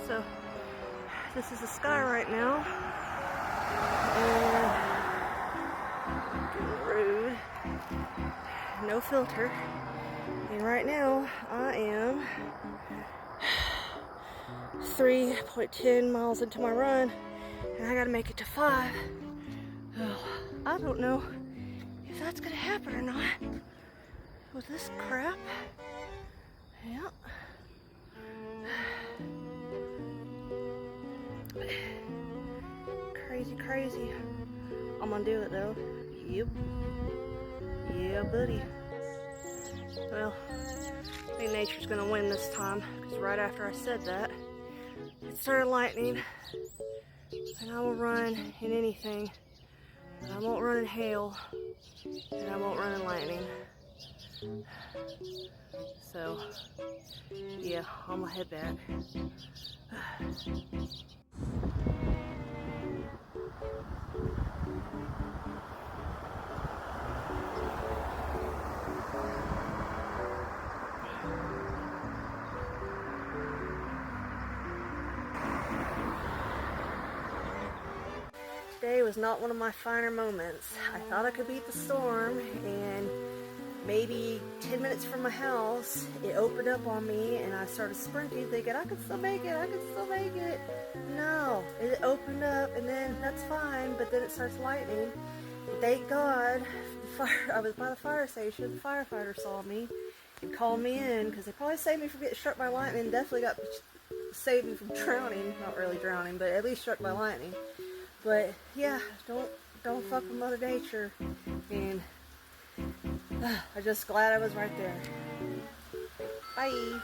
So this is the sky right now, and rude, no filter. And right now I am 3.10 miles into my run, and I gotta make it to 5. Oh, I don't know if that's gonna happen or not with this crap. Yeah. Crazy. I'm gonna do it though. Yep. Yeah, buddy. Well, I think nature's gonna win this time, because right after I said that, it started lightning, and I will run in anything, but I won't run in hail, and I won't run in lightning. So, yeah, I'm gonna head back. Today was not one of my finer moments. I thought I could beat the storm, and maybe 10 minutes from my house, it opened up on me, and I started sprinting, thinking, I can still make it, I can still make it. No, it opened up, and then that's fine, but then it starts lightning. Thank God, I was by the fire station, the firefighter saw me and called me in, because they probably saved me from getting struck by lightning, definitely saved me from drowning, not really drowning, but at least struck by lightning. But yeah, don't fuck with Mother Nature, and I'm just glad I was right there. Bye.